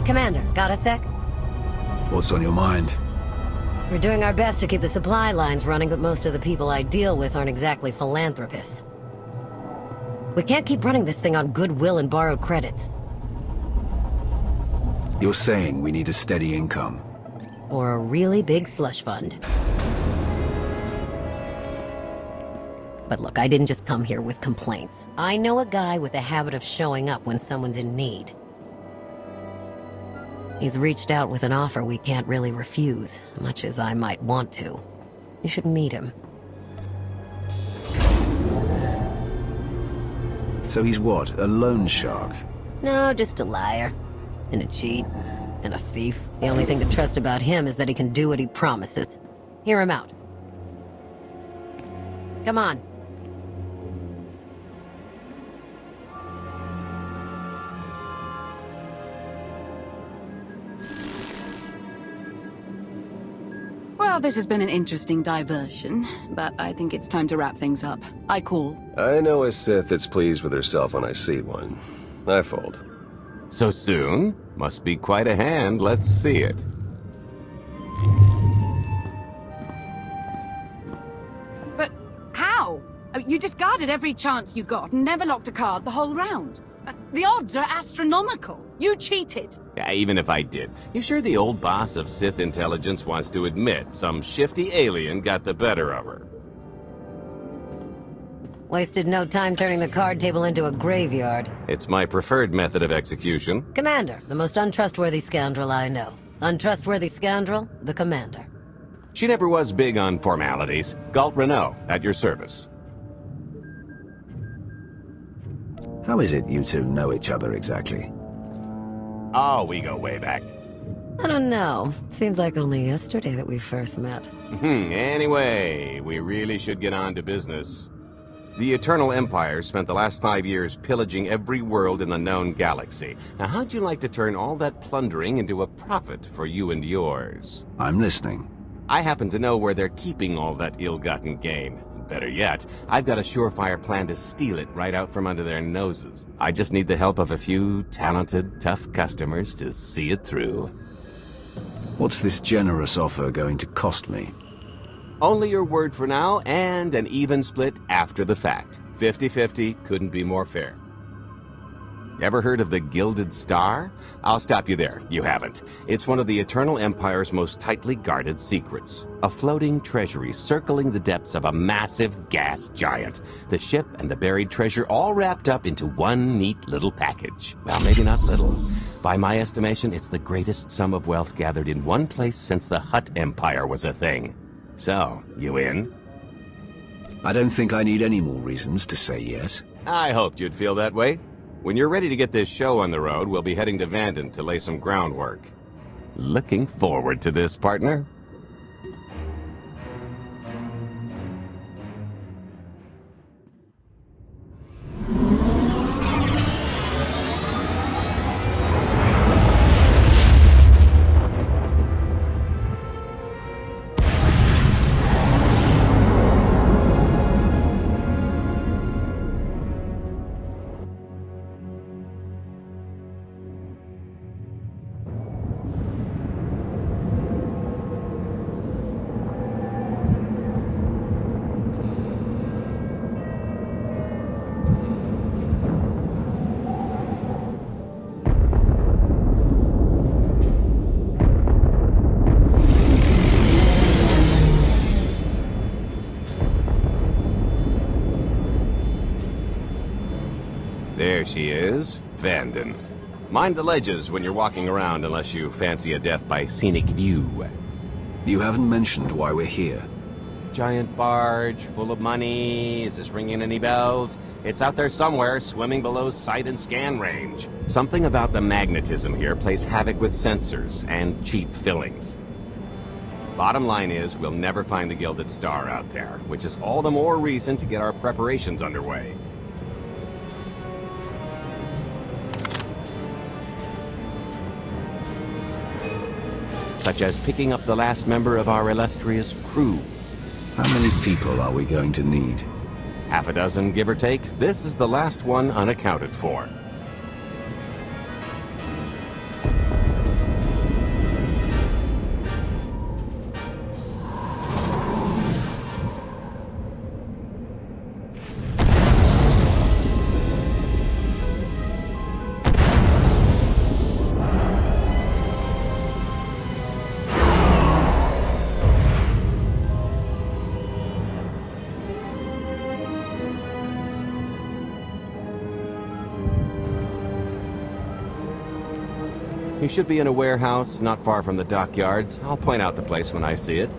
Commander, got a sec? What's on your mind? We're doing our best to keep the supply lines running, but most of the people I deal with aren't exactly philanthropists. We can't keep running this thing on goodwill and borrowed credits. You're saying we need a steady income. Or a really big slush fund. But look, I didn't just come here with complaints. I know a guy with a habit of showing up when someone's in need. He's reached out with an offer we can't really refuse, much as I might want to. You should meet him. So he's what, a loan shark? No, just a liar. And a cheat. And a thief. The only thing to trust about him is that he can do what he promises. Hear him out. Come on. Well, this has been an interesting diversion, but I think it's time to wrap things up. I call. I know a Sith that's pleased with herself when I see one. I fold. So soon? Must be quite a hand. Let's see it. But how? I mean, you discarded every chance you got and never locked a card the whole round. The odds are astronomical. You cheated. Yeah, even if I did. You sure the old boss of Sith intelligence wants to admit some shifty alien got the better of her? Wasted no time turning the card table into a graveyard. It's my preferred method of execution. Commander, the most untrustworthy scoundrel I know. Untrustworthy scoundrel, the Commander. She never was big on formalities. Galt Renault, at your service. How is it you two know each other exactly? Oh, we go way back. I don't know. Seems like only yesterday that we first met. Anyway, we really should get on to business. The Eternal Empire spent the last 5 years pillaging every world in the known galaxy. Now, how'd you like to turn all that plundering into a profit for you and yours? I'm listening. I happen to know where they're keeping all that ill-gotten gain. Better yet, I've got a surefire plan to steal it right out from under their noses. I just need the help of a few talented, tough customers to see it through. What's this generous offer going to cost me? Only your word for now, and an even split after the fact. 50-50 couldn't be more fair. Ever heard of the Gilded Star? I'll stop you there. You haven't. It's one of the Eternal Empire's most tightly guarded secrets. A floating treasury circling the depths of a massive gas giant. The ship and the buried treasure all wrapped up into one neat little package. Well, maybe not little. By my estimation, it's the greatest sum of wealth gathered in one place since the Hutt Empire was a thing. So, you in? I don't think I need any more reasons to say yes. I hoped you'd feel that way. When you're ready to get this show on the road, we'll be heading to Vanden to lay some groundwork. Looking forward to this, partner. There she is, Vanden. Mind the ledges when you're walking around unless you fancy a death by scenic view. You haven't mentioned why we're here. Giant barge, full of money. Is this ringing any bells? It's out there somewhere, swimming below sight and scan range. Something about the magnetism here plays havoc with sensors and cheap fillings. Bottom line is, we'll never find the Gilded Star out there, which is all the more reason to get our preparations underway. Such as picking up the last member of our illustrious crew. How many people are we going to need? Half a dozen, give or take. This is the last one unaccounted for. He should be in a warehouse not far from the dockyards. I'll point out the place when I see it.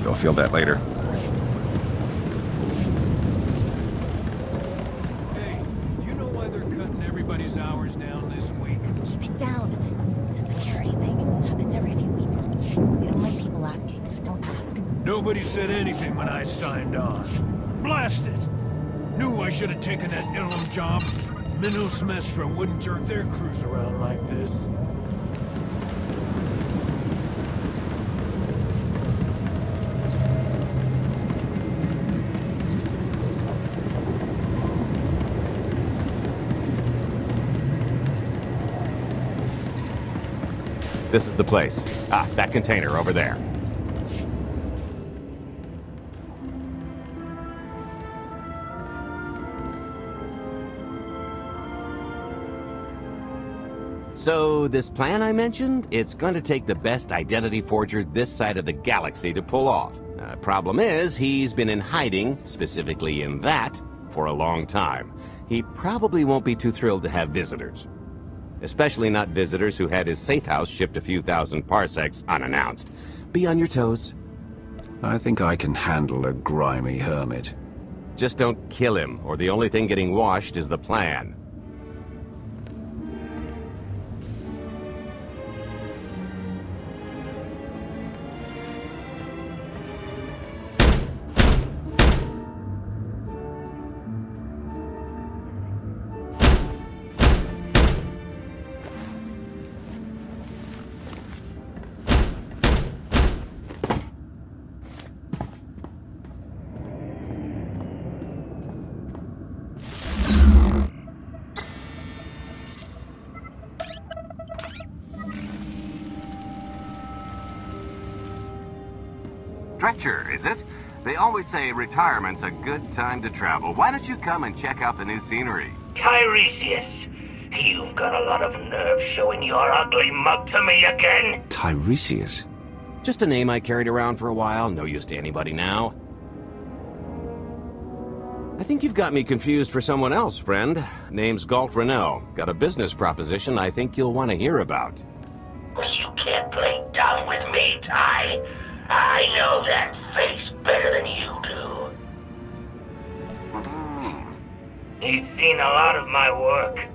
You'll feel that later. Hey, do you know why they're cutting everybody's hours down this week? Keep it down. It's a security thing. Happens every few weeks. We don't like people asking, so don't ask. Nobody said anything when I signed on. Blast it! Knew I should have taken that Ilum job. Minus Mestra wouldn't jerk their crews around like this. This is the place. Ah, that container over there. So, this plan I mentioned, it's going to take the best identity forger this side of the galaxy to pull off. Problem is, he's been in hiding, specifically in that, for a long time. He probably won't be too thrilled to have visitors. Especially not visitors who had his safe house shipped a few thousand parsecs unannounced. Be on your toes. I think I can handle a grimy hermit. Just don't kill him, or the only thing getting washed is the plan. Stretcher, is it? They always say retirement's a good time to travel. Why don't you come and check out the new scenery? Tiresias, you've got a lot of nerve showing your ugly mug to me again. Tiresias? Just a name I carried around for a while, no use to anybody now. I think you've got me confused for someone else, friend. Name's Galt Renault. Got a business proposition I think you'll want to hear about. You can't play dumb with me, Ty. I know that face better than you do. What do you mean? He's seen a lot of my work.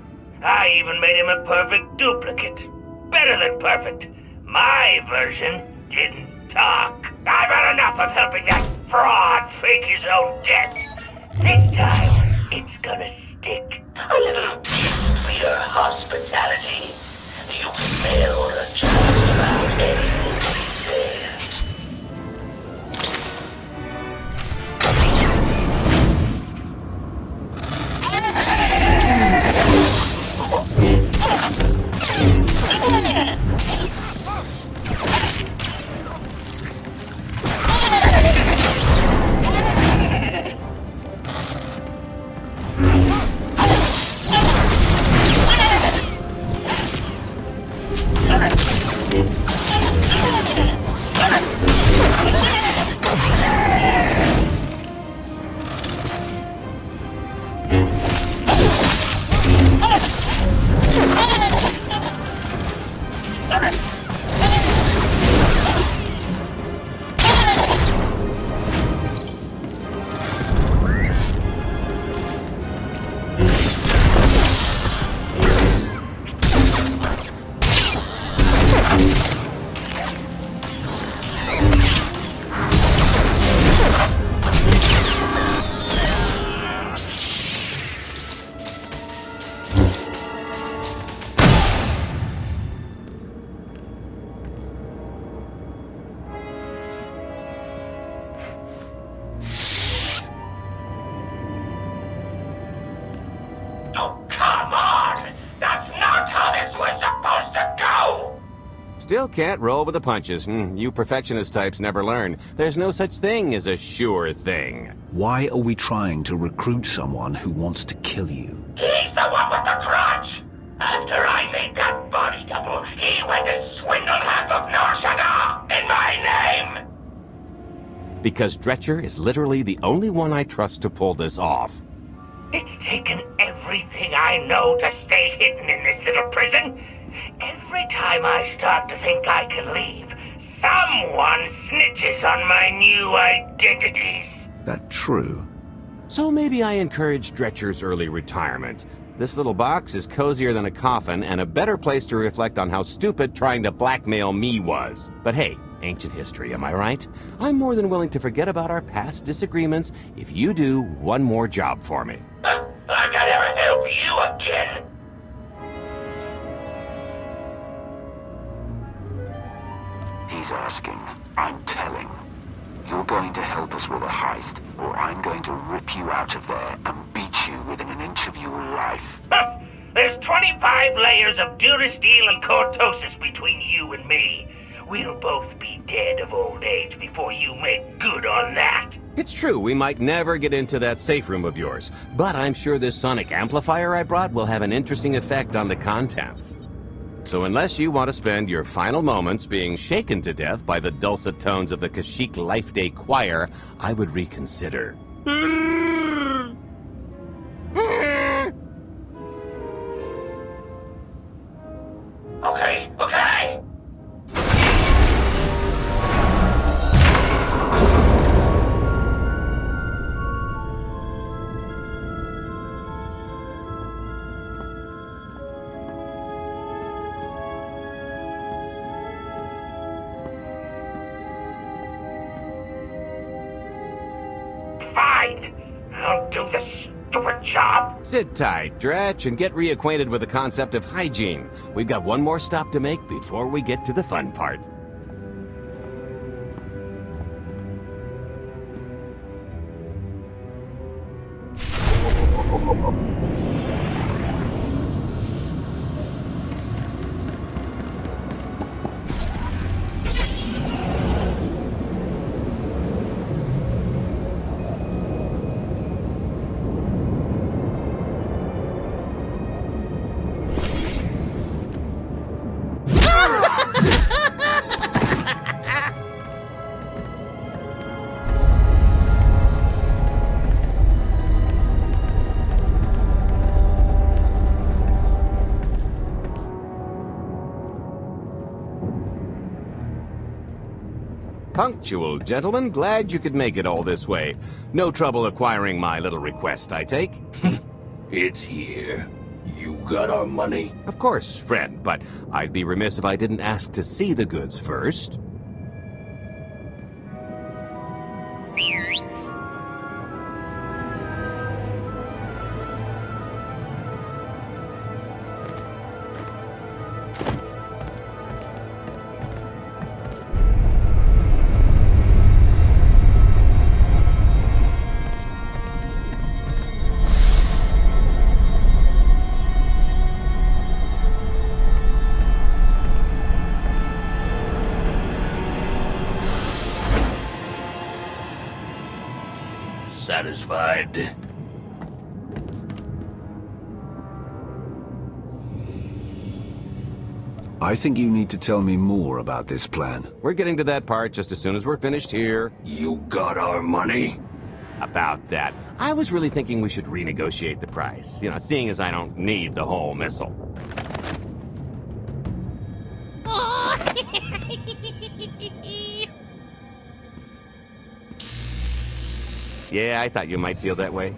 I even made him a perfect duplicate. Better than perfect. My version didn't talk. I've had enough of helping that fraud fake his own death. This time, it's gonna stick. A little gift for your hospitality. You failed just about anything these days. Still can't roll with the punches. You perfectionist types never learn. There's no such thing as a sure thing. Why are we trying to recruit someone who wants to kill you? He's the one with the grudge. After I made that body double. He went to swindle half of Nar Shaddaa in my name! Because Dretcher is literally the only one I trust to pull this off. It's taken everything I know to stay hidden in this little prison. Every time I start to think I can leave, someone snitches on my new identities. That true? So maybe I encourage Dretcher's early retirement. This little box is cozier than a coffin and a better place to reflect on how stupid trying to blackmail me was. But hey, ancient history, am I right? I'm more than willing to forget about our past disagreements if you do one more job for me. Like I'd ever help you again. He's asking. I'm telling. You're going to help us with a heist, or I'm going to rip you out of there and beat you within an inch of your life. There's 25 layers of durasteel and cortosis between you and me. We'll both be dead of old age before you make good on that. It's true, we might never get into that safe room of yours, but I'm sure this sonic amplifier I brought will have an interesting effect on the contents. So unless you want to spend your final moments being shaken to death by the dulcet tones of the Kashyyyk Life Day Choir, I would reconsider. Okay. Fine. I'll do the stupid job. Sit tight, Dretch, and get reacquainted with the concept of hygiene. We've got one more stop to make before we get to the fun part. Punctual, gentlemen. Glad you could make it all this way. No trouble acquiring my little request, I take? It's here. You got our money? Of course, friend, but I'd be remiss if I didn't ask to see the goods first. Satisfied? I think you need to tell me more about this plan. We're getting to that part just as soon as we're finished here. You got our money? About that, I was really thinking we should renegotiate the price. You know, seeing as I don't need the whole missile. Yeah, I thought you might feel that way.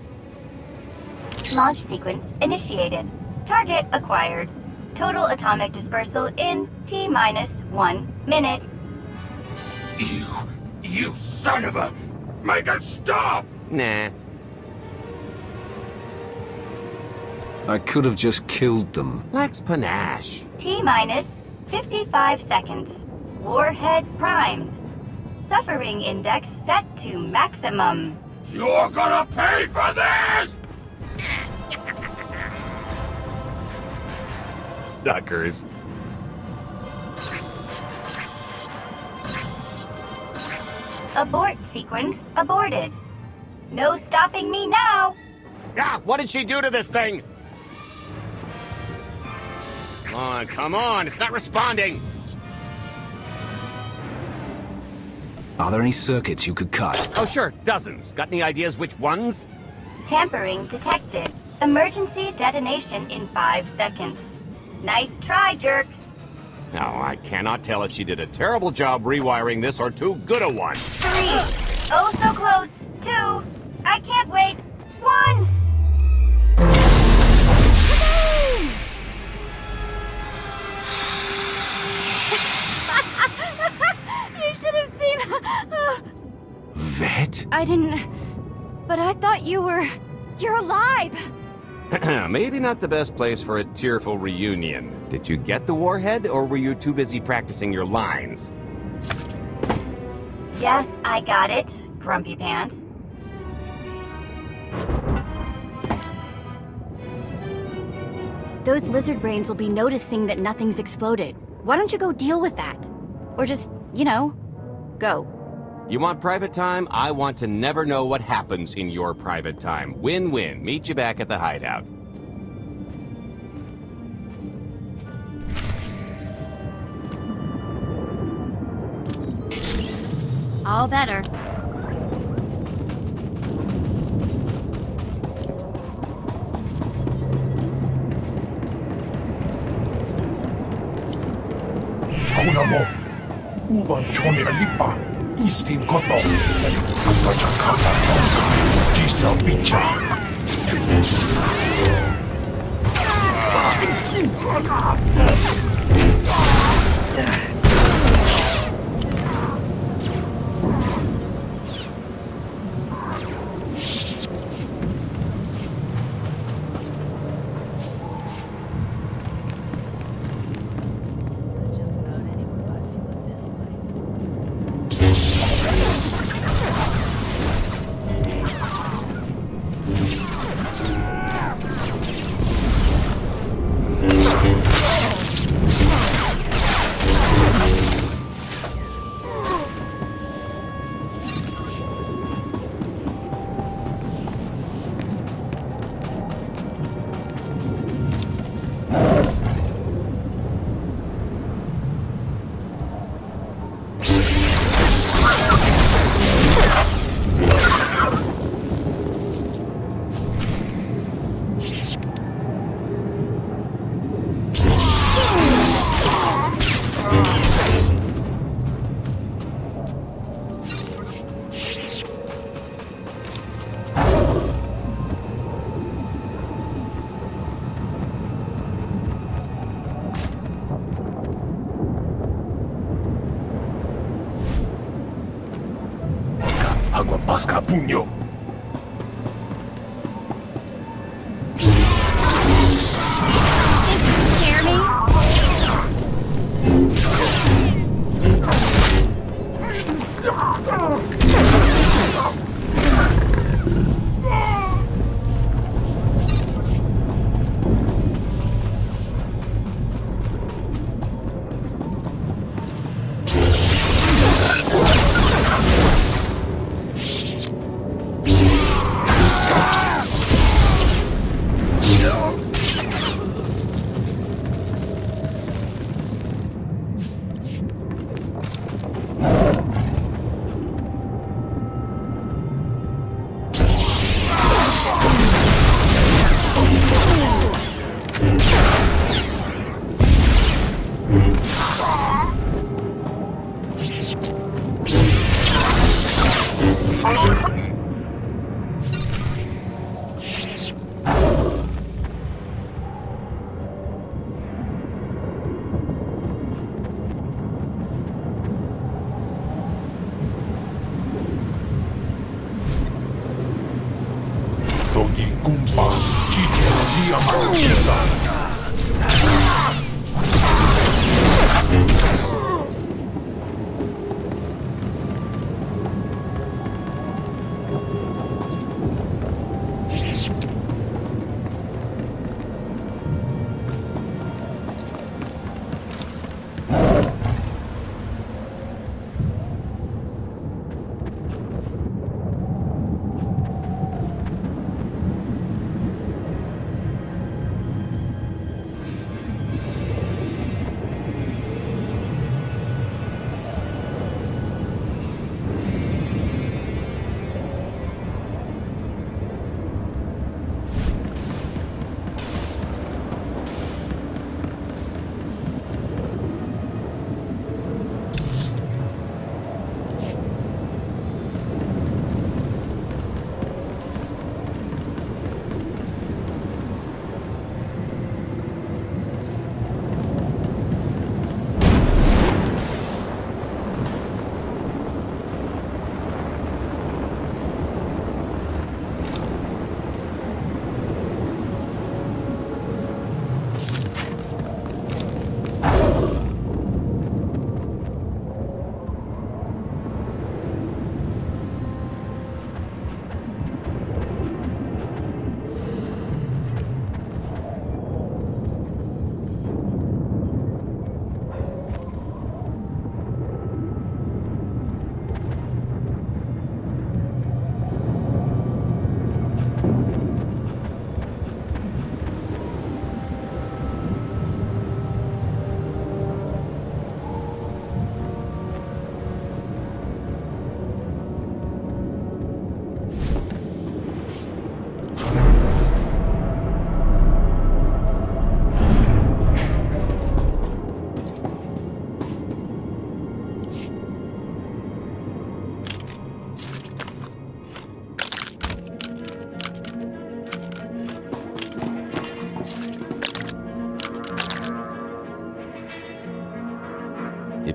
Launch sequence initiated. Target acquired. Total atomic dispersal in T-1 minute. You son of a... Make it stop! Nah. I could have just killed them. Lacks panache. T-minus 55 seconds. Warhead primed. Suffering index set to maximum. You're gonna pay for this! Suckers. Abort sequence aborted. No stopping me now. Ah, what did she do to this thing? Come on, it's not responding! Are there any circuits you could cut? Oh sure, dozens. Got any ideas which ones? Tampering detected. Emergency detonation in 5 seconds. Nice try, jerks. Now, I cannot tell if she did a terrible job rewiring this or too good a one. 3. Oh, so close. 2. I can't wait. 1. You should have seen. Vet? I didn't. But I thought you're alive. Maybe not the best place for a tearful reunion. Did you get the warhead, or were you too busy practicing your lines? Yes, I got it, Grumpy Pants. Those lizard brains will be noticing that nothing's exploded. Why don't you go deal with that? Or just, go. You want private time? I want to never know what happens in your private time. Win-win. Meet you back at the hideout. All better. Aunamo, uban chone alipa, istin koto, kachakata tonka, jisa bicha. Agua pasca puño. Scare me? Togi kumpa, chitera dia marchesa.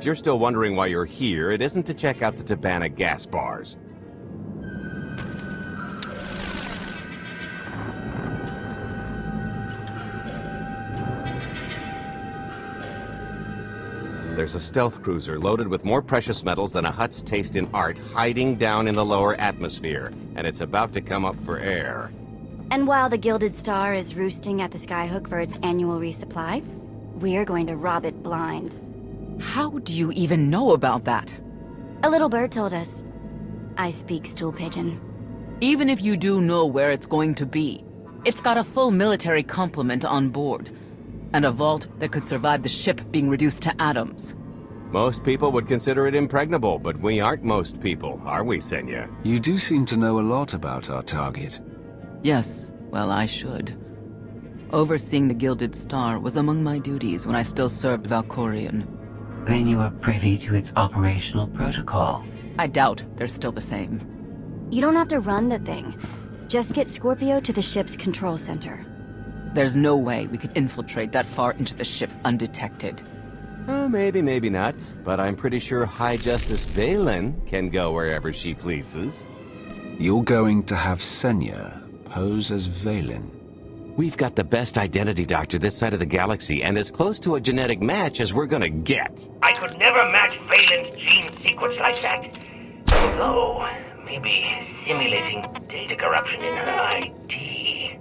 If you're still wondering why you're here, it isn't to check out the Tabana gas bars. There's a stealth cruiser loaded with more precious metals than a Hutt's taste in art hiding down in the lower atmosphere, and it's about to come up for air. And while the Gilded Star is roosting at the Skyhook for its annual resupply, we're going to rob it blind. How do you even know about that? A little bird told us. I speak stool pigeon. Even if you do know where it's going to be, it's got a full military complement on board, and a vault that could survive the ship being reduced to atoms. Most people would consider it impregnable, but we aren't most people, are we, Senya? You do seem to know a lot about our target. Yes, well, I should. Overseeing the Gilded Star was among my duties when I still served Valkorion. Then you are privy to its operational protocols. I doubt they're still the same. You don't have to run the thing. Just get Scorpio to the ship's control center. There's no way we could infiltrate that far into the ship undetected. Oh, maybe, maybe not, but I'm pretty sure High Justice Valen can go wherever she pleases. You're going to have Senya pose as Valen. We've got the best identity doctor this side of the galaxy, and as close to a genetic match as we're gonna get. I could never match Phelan's gene sequence like that. Although, maybe simulating data corruption in her IT.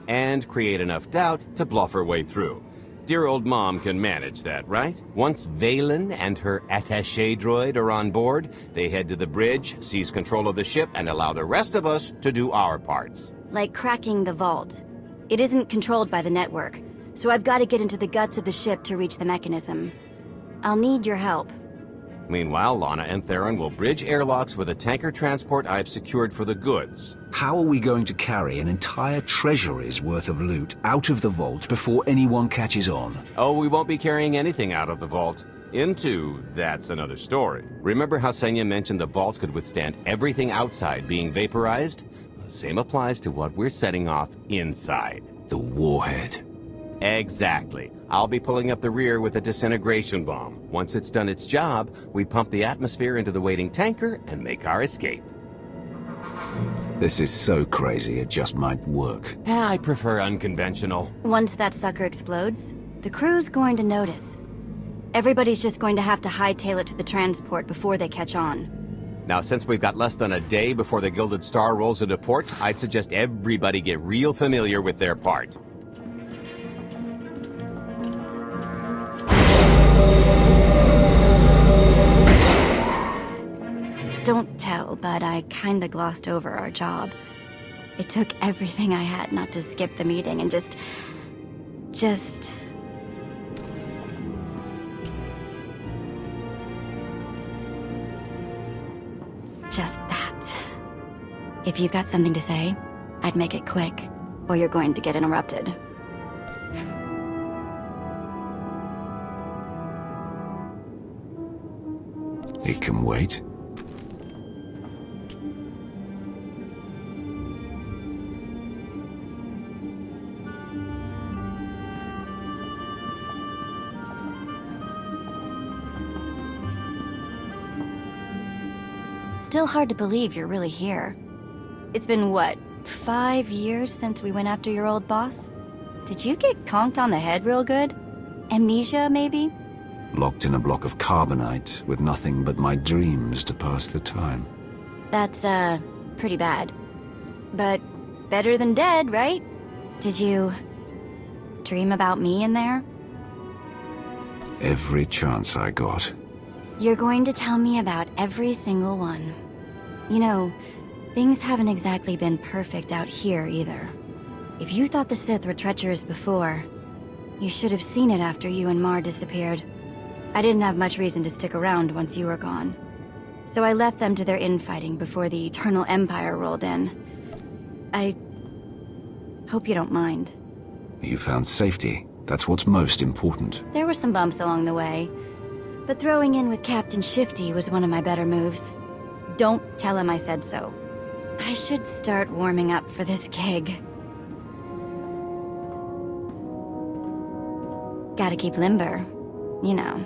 And create enough doubt to bluff her way through. Dear old mom can manage that, right? Once Valen and her attaché droid are on board, they head to the bridge, seize control of the ship, and allow the rest of us to do our parts. Like cracking the vault. It isn't controlled by the network, so I've got to get into the guts of the ship to reach the mechanism. I'll need your help. Meanwhile, Lana and Theron will bridge airlocks with a tanker transport I've secured for the goods. How are we going to carry an entire treasury's worth of loot out of the vault before anyone catches on? Oh, we won't be carrying anything out of the vault. That's another story. Remember how Senya mentioned the vault could withstand everything outside being vaporized? The same applies to what we're setting off inside. The warhead. Exactly. I'll be pulling up the rear with a disintegration bomb. Once it's done its job, we pump the atmosphere into the waiting tanker and make our escape. This is so crazy it just might work. I prefer unconventional. Once that sucker explodes, the crew's going to notice. Everybody's just going to have to hightail it to the transport before they catch on. Now, since we've got less than a day before the Gilded Star rolls into port, I suggest everybody get real familiar with their part. Don't tell, but I kinda glossed over our job. It took everything I had not to skip the meeting and just that. If you've got something to say, I'd make it quick, or you're going to get interrupted. It can wait. Still hard to believe you're really here. It's been, what, 5 years since we went after your old boss? Did you get conked on the head real good? Amnesia, maybe? Locked in a block of carbonite with nothing but my dreams to pass the time. That's, pretty bad. But better than dead, right? Did you dream about me in there? Every chance I got. You're going to tell me about every single one. You know, things haven't exactly been perfect out here either. If you thought the Sith were treacherous before, you should have seen it after you and Mar disappeared. I didn't have much reason to stick around once you were gone. So I left them to their infighting before the Eternal Empire rolled in. I hope you don't mind. You found safety. That's what's most important. There were some bumps along the way, but throwing in with Captain Shifty was one of my better moves. Don't tell him I said so. I should start warming up for this gig. Gotta keep limber, you know.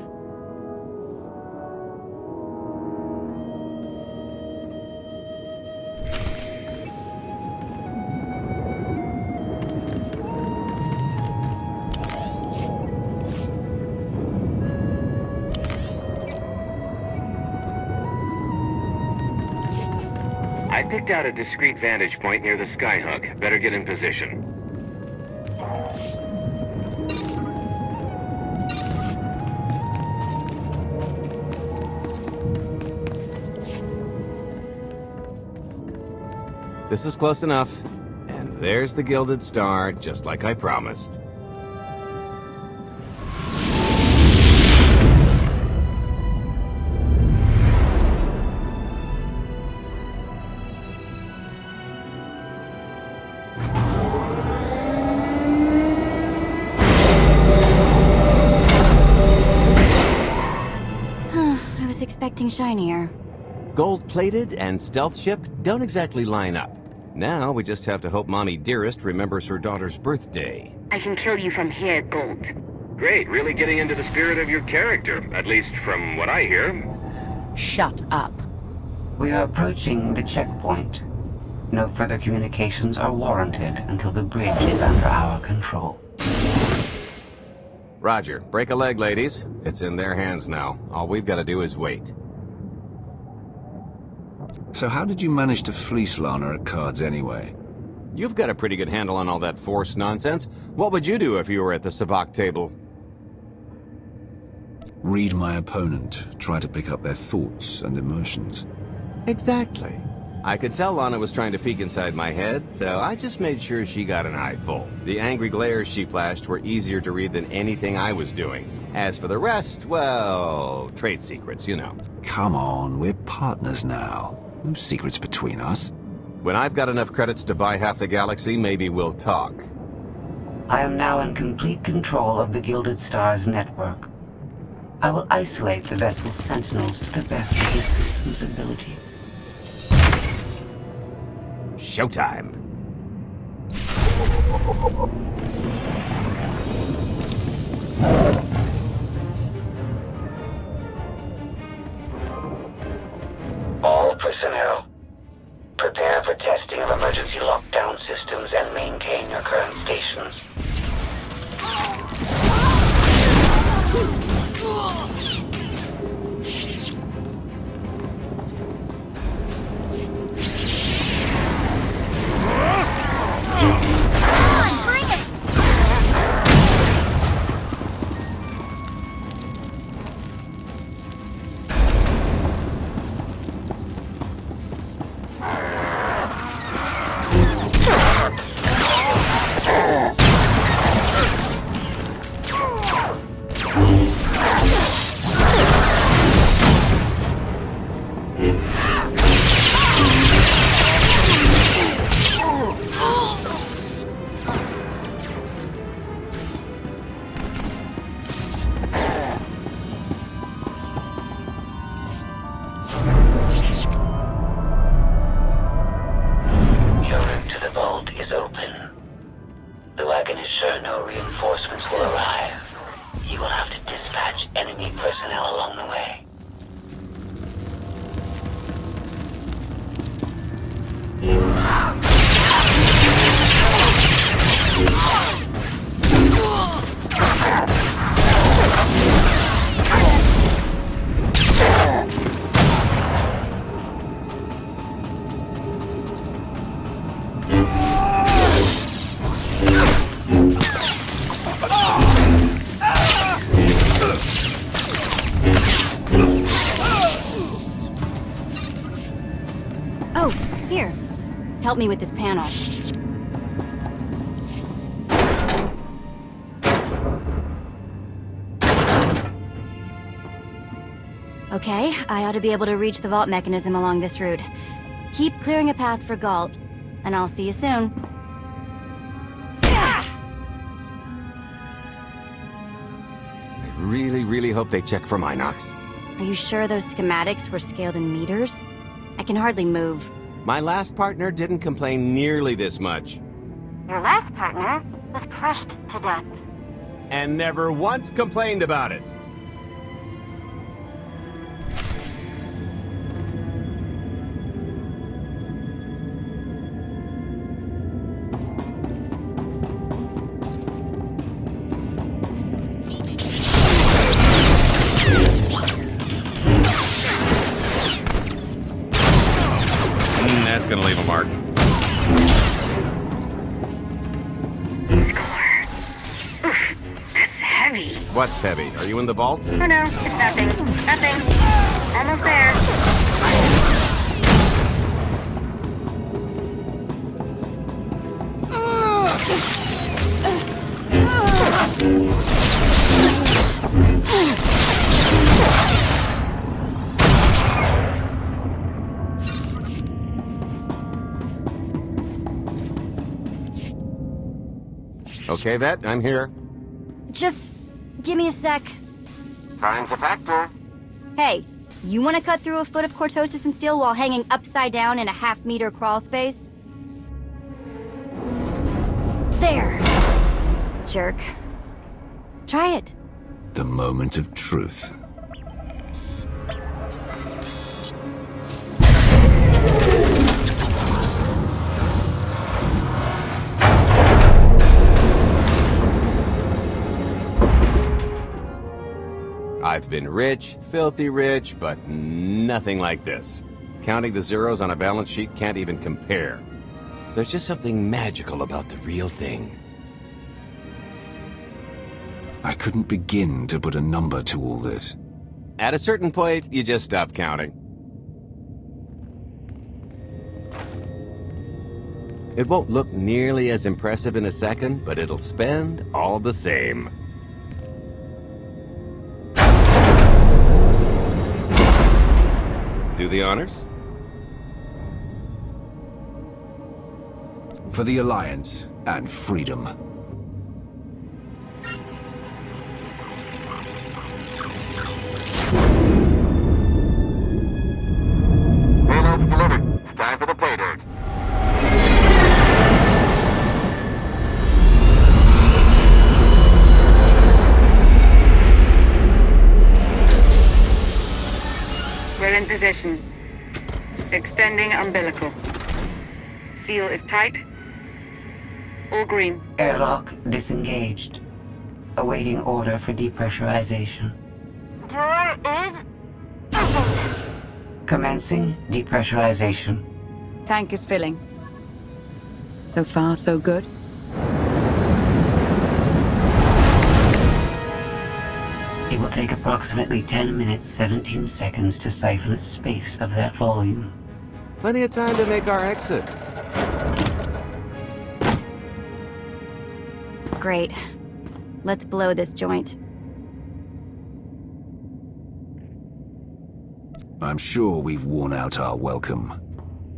I picked out a discreet vantage point near the skyhook. Better get in position. This is close enough. And there's the Gilded Star, just like I promised. I was expecting shinier. Gold-plated and stealth ship don't exactly line up. Now we just have to hope Mommy Dearest remembers her daughter's birthday. I can kill you from here, Gold. Great, really getting into the spirit of your character, at least from what I hear. Shut up. We are approaching the checkpoint. No further communications are warranted until the bridge is under our control. Roger. Break a leg, ladies. It's in their hands now. All we've got to do is wait. So how did you manage to fleece Lana at cards anyway? You've got a pretty good handle on all that Force nonsense. What would you do if you were at the sabacc table? Read my opponent. Try to pick up their thoughts and emotions. Exactly. I could tell Lana was trying to peek inside my head, so I just made sure she got an eyeful. The angry glares she flashed were easier to read than anything I was doing. As for the rest, well, trade secrets, you know. Come on, we're partners now. No secrets between us. When I've got enough credits to buy half the galaxy, maybe we'll talk. I am now in complete control of the Gilded Star's network. I will isolate the vessel's sentinels to the best of the system's ability. Showtime! All personnel, prepare for testing of emergency lockdown systems and maintain your current stations. Oh, here. Help me with this panel. Okay, I ought to be able to reach the vault mechanism along this route. Keep clearing a path for Galt, and I'll see you soon. I really hope they check for Minox. Are you sure those schematics were scaled in meters? I can hardly move. My last partner didn't complain nearly this much. Your last partner was crushed to death. And never once complained about it. That's gonna leave a mark. Heavy. What's heavy? Are you in the vault? Oh no, it's nothing. Nothing. Almost there. Okay, Vet, I'm here. Just give me a sec. Time's a factor. Hey, you want to cut through a foot of cortosis and steel while hanging upside down in a half-meter crawl space? There. Jerk. Try it. The moment of truth. I've been rich, filthy rich, but nothing like this. Counting the zeros on a balance sheet can't even compare. There's just something magical about the real thing. I couldn't begin to put a number to all this. At a certain point, you just stop counting. It won't look nearly as impressive in a second, but it'll spend all the same. Do the honors? For the Alliance and freedom. Payload's delivered. It's time for the pay dirt. We're in position. Extending umbilical. Seal is tight. All green. Airlock disengaged. Awaiting order for depressurization. Door is... Commencing depressurization. Tank is filling. So far, so good. It will take approximately 10 minutes, 17 seconds to siphon a space of that volume. Plenty of time to make our exit. Great. Let's blow this joint. I'm sure we've worn out our welcome.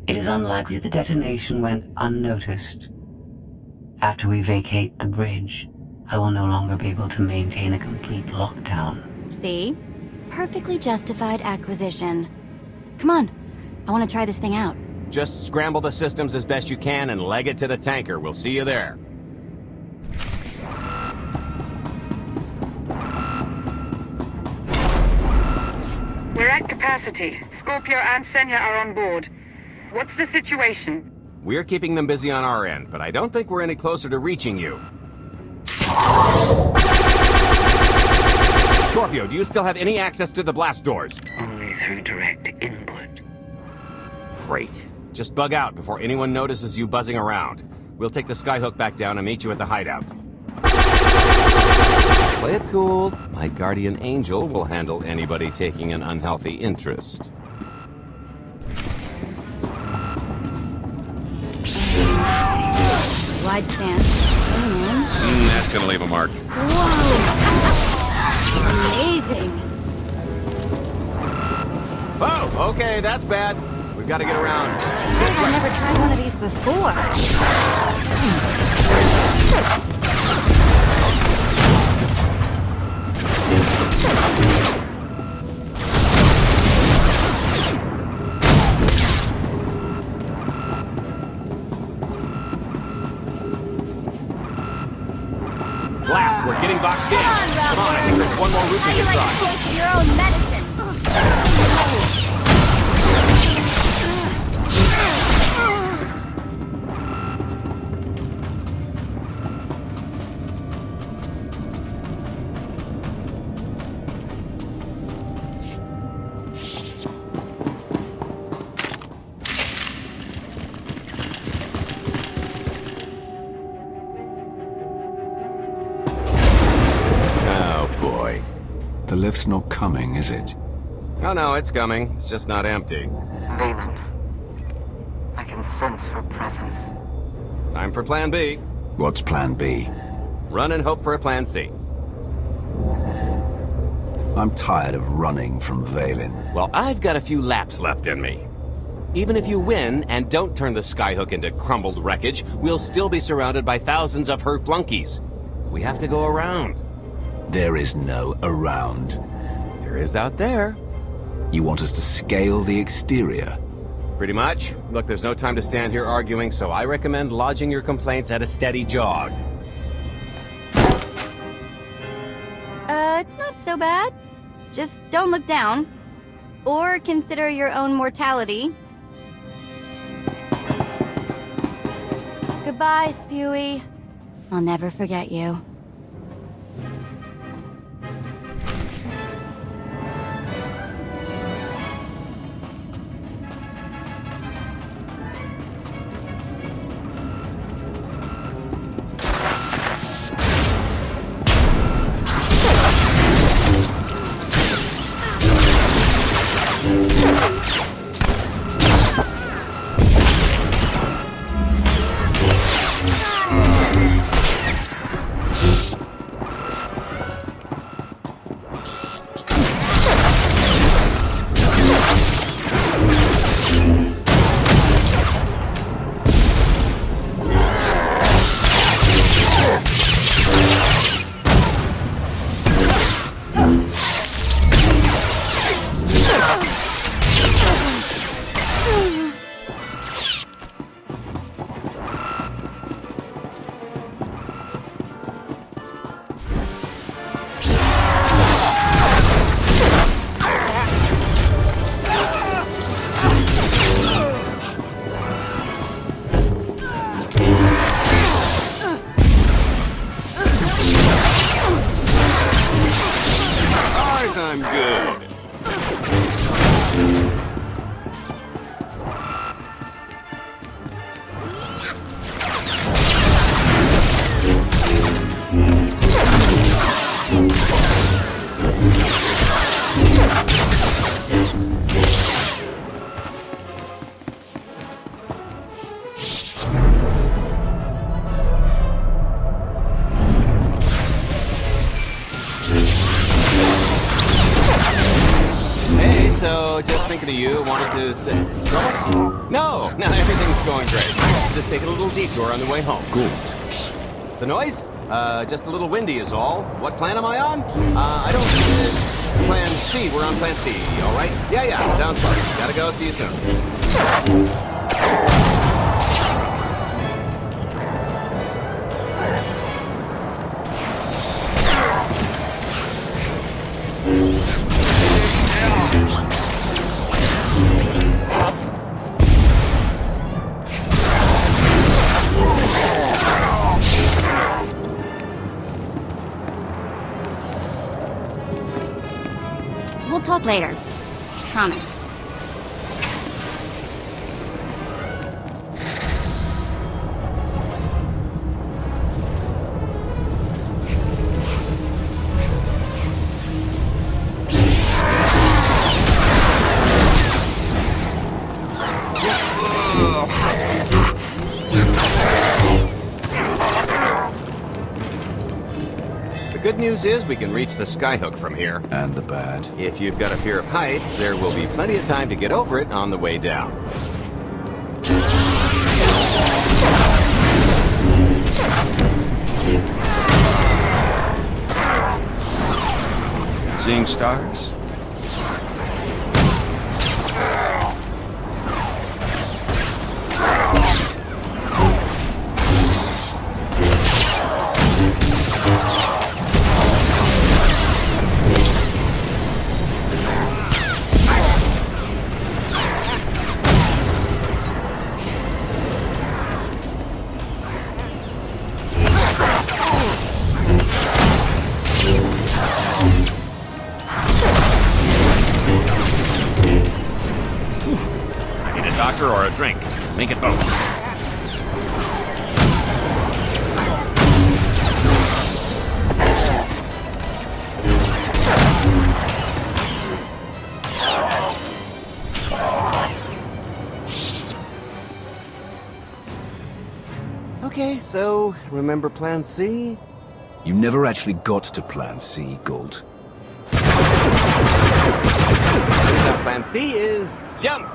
It is unlikely the detonation went unnoticed. After we vacate the bridge, I will no longer be able to maintain a complete lockdown. See? Perfectly justified acquisition. Come on. I want to try this thing out. Just scramble the systems as best you can and leg it to the tanker. We'll see you there. We're at capacity. Scorpio and Senya are on board. What's the situation? We're keeping them busy on our end, but I don't think we're any closer to reaching you. Scorpio, do you still have any access to the blast doors? Only through direct input. Great. Just bug out before anyone notices you buzzing around. We'll take the skyhook back down and meet you at the hideout. Play it cool. My guardian angel will handle anybody taking an unhealthy interest. Wide stance. That's gonna leave a mark. Whoa! Amazing! Oh, okay, that's bad. We've got to get around. I've never tried one of these before. Blast, we're getting boxed in. Come on, I think there's one more route we can try. Take your own medicine. lift's not coming, is it? Oh no, it's coming. It's just not empty. Valen. I can sense her presence. Time for plan B. What's plan B? Run and hope for a plan C. I'm tired of running from Valen. Well, I've got a few laps left in me. Even if you win and don't turn the skyhook into crumbled wreckage, we'll still be surrounded by thousands of her flunkies. We have to go around. There is no around. There is out there. You want us to scale the exterior? Pretty much. Look, there's no time to stand here arguing, so I recommend lodging your complaints at a steady jog. It's not so bad. Just don't look down. Or consider your own mortality. Goodbye, Spewy. I'll never forget you. I'm good. So, just thinking of you, wanted to say... No, everything's going great. Just taking a little detour on the way home. Good. The noise? Just a little windy is all. What plan am I on? I don't... plan C. We're on plan C, all right? Yeah, sounds fun. Gotta go. See you soon. We'll talk later. Promise. The good news is we can reach the skyhook from here. And the bad. If you've got a fear of heights, there will be plenty of time to get over it on the way down. Seeing stars? Doctor or a drink. Make it both. Okay, so remember Plan C? You never actually got to Plan C, Galt. Turns out Plan C is jump!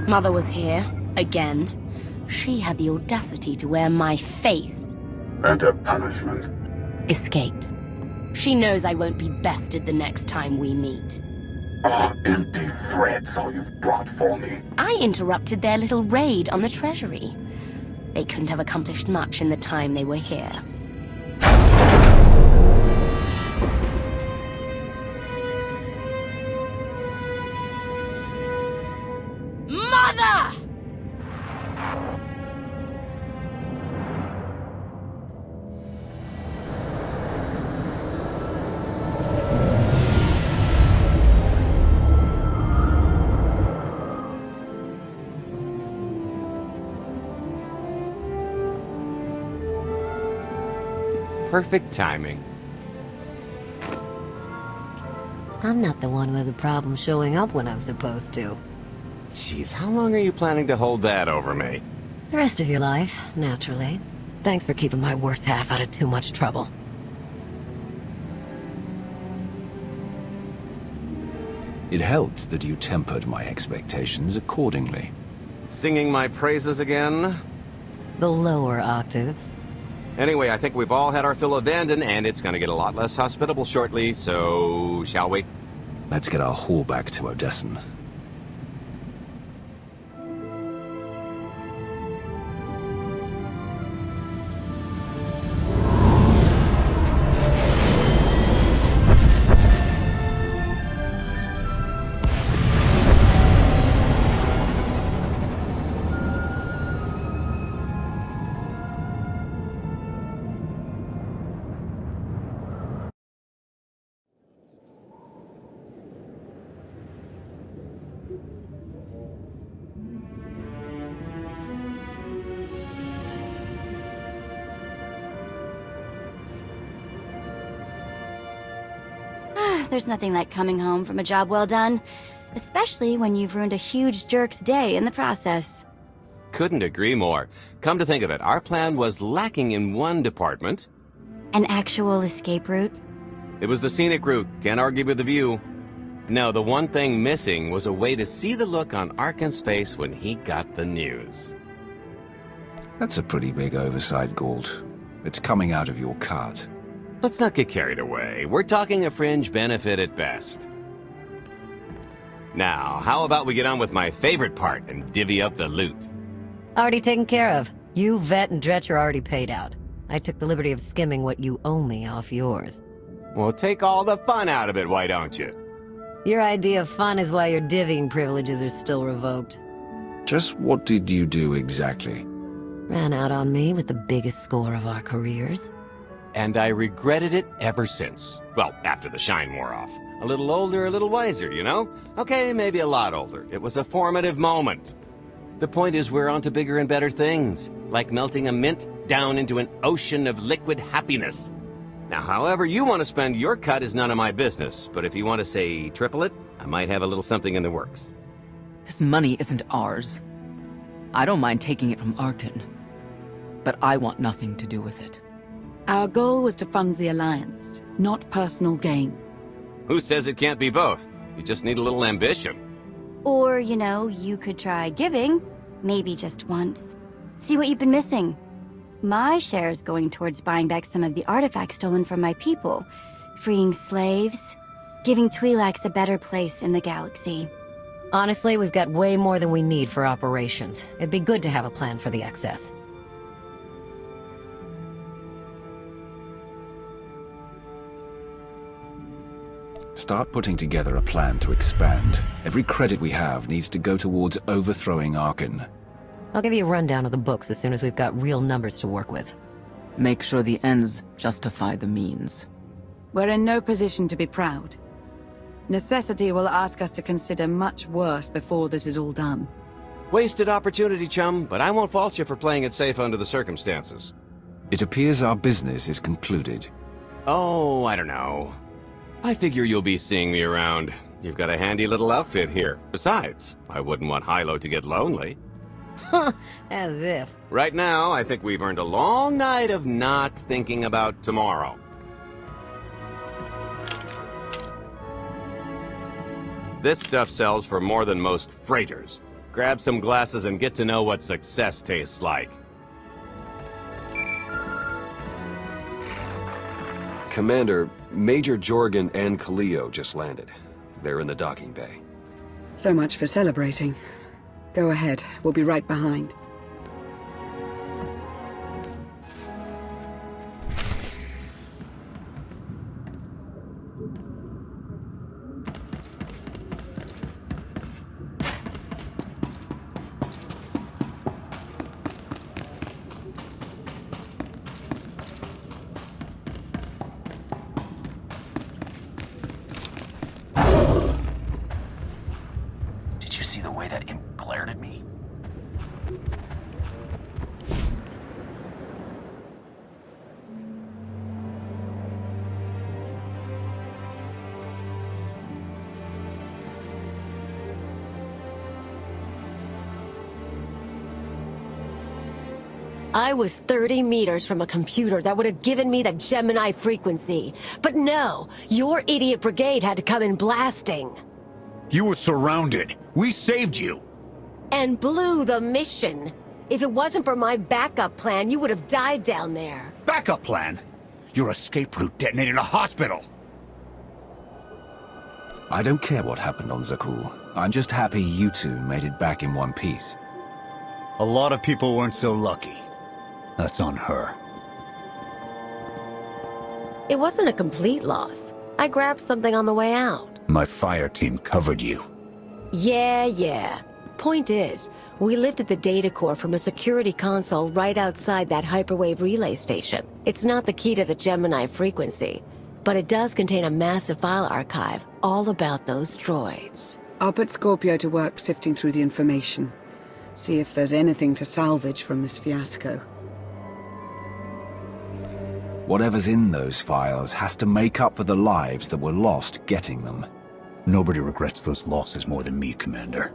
Mother was here, again. She had the audacity to wear my face. And her punishment? Escaped. She knows I won't be bested the next time we meet. Are empty threats all you've brought for me? I interrupted their little raid on the treasury. They couldn't have accomplished much in the time they were here. Mother! Perfect timing. I'm not the one who has a problem showing up when I'm supposed to. Jeez, how long are you planning to hold that over me? The rest of your life, naturally. Thanks for keeping my worst half out of too much trouble. It helped that you tempered my expectations accordingly. Singing my praises again? The lower octaves. Anyway, I think we've all had our fill of Vanden, and it's gonna get a lot less hospitable shortly, so shall we? Let's get our haul back to Odessen. There's nothing like coming home from a job well done, especially when you've ruined a huge jerk's day in the process. Couldn't agree more. Come to think of it, our plan was lacking in one department. An actual escape route? It was the scenic route, can't argue with the view. No, the one thing missing was a way to see the look on Arkan's face when he got the news. That's a pretty big oversight, Galt. It's coming out of your cut. Let's not get carried away. We're talking a fringe benefit at best. Now, how about we get on with my favorite part and divvy up the loot? Already taken care of. You, Vet, and Dretch are already paid out. I took the liberty of skimming what you owe me off yours. Well, take all the fun out of it, why don't you? Your idea of fun is why your divvying privileges are still revoked. Just what did you do exactly? Ran out on me with the biggest score of our careers. And I regretted it ever since. Well, after the shine wore off. A little older, a little wiser, you know? Okay, maybe a lot older. It was a formative moment. The point is we're on to bigger and better things, like melting a mint down into an ocean of liquid happiness. Now, however you want to spend your cut is none of my business, but if you want to say triple it, I might have a little something in the works. This money isn't ours. I don't mind taking it from Arkan, but I want nothing to do with it. Our goal was to fund the Alliance, not personal gain. Who says it can't be both? You just need a little ambition. Or, you know, you could try giving, maybe just once. See what you've been missing. My share's going towards buying back some of the artifacts stolen from my people, freeing slaves, giving Twi'leks a better place in the galaxy. Honestly, we've got way more than we need for operations. It'd be good to have a plan for the excess. Start putting together a plan to expand. Every credit we have needs to go towards overthrowing Arkan. I'll give you a rundown of the books as soon as we've got real numbers to work with. Make sure the ends justify the means. We're in no position to be proud. Necessity will ask us to consider much worse before this is all done. Wasted opportunity, chum, but I won't fault you for playing it safe under the circumstances. It appears our business is concluded. Oh, I don't know. I figure you'll be seeing me around. You've got a handy little outfit here. Besides, I wouldn't want Hilo to get lonely. As if. Right now, I think we've earned a long night of not thinking about tomorrow. This stuff sells for more than most freighters. Grab some glasses and get to know what success tastes like. Commander, Major Jorgen and Khalil just landed. They're in the docking bay. So much for celebrating. Go ahead, we'll be right behind. Did you see the way that imp glared at me? I was 30 meters from a computer that would have given me the Gemini frequency. But no, your idiot brigade had to come in blasting. You were surrounded. We saved you. And blew the mission. If it wasn't for my backup plan, you would have died down there. Backup plan? Your escape route detonated a hospital. I don't care what happened on Zakul. I'm just happy you two made it back in one piece. A lot of people weren't so lucky. That's on her. It wasn't a complete loss. I grabbed something on the way out. My fire team covered you. Yeah. Point is, we lifted the data core from a security console right outside that hyperwave relay station. It's not the key to the Gemini frequency, but it does contain a massive file archive all about those droids. I'll put Scorpio to work sifting through the information. See if there's anything to salvage from this fiasco. Whatever's in those files has to make up for the lives that were lost getting them. Nobody regrets those losses more than me, Commander.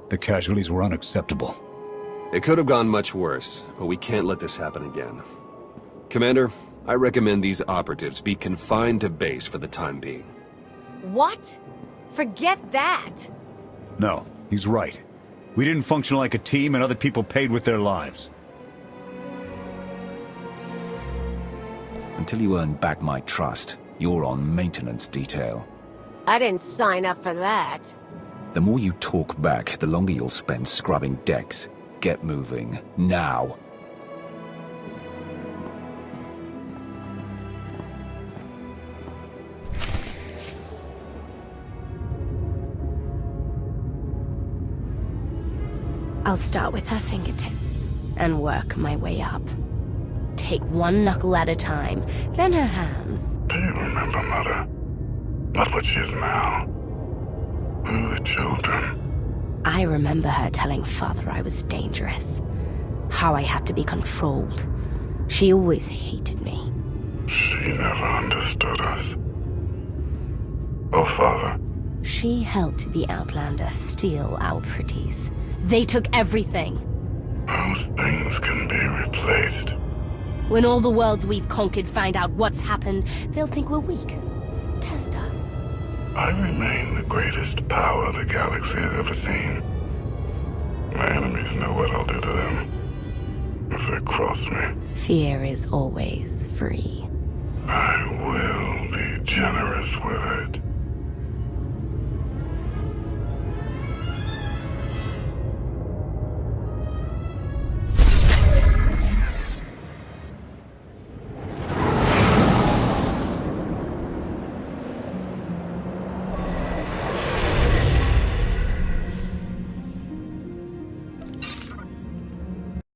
The casualties were unacceptable. It could have gone much worse, but we can't let this happen again. Commander, I recommend these operatives be confined to base for the time being. What? Forget that! No, he's right. We didn't function like a team and other people paid with their lives. Until you earn back my trust, you're on maintenance detail. I didn't sign up for that. The more you talk back, the longer you'll spend scrubbing decks. Get moving, now. I'll start with her fingertips and work my way up. Take one knuckle at a time, then her hands. Do you remember, Mother? Not what she is now. Who are the children? I remember her telling Father I was dangerous. How I had to be controlled. She always hated me. She never understood us. Oh, Father. She helped the Outlander steal our pretties. They took everything. Those things can be replaced. When all the worlds we've conquered find out what's happened, they'll think we're weak. Test us. I remain the greatest power the galaxy has ever seen. My enemies know what I'll do to them if they cross me. Fear is always free. I will be generous with it.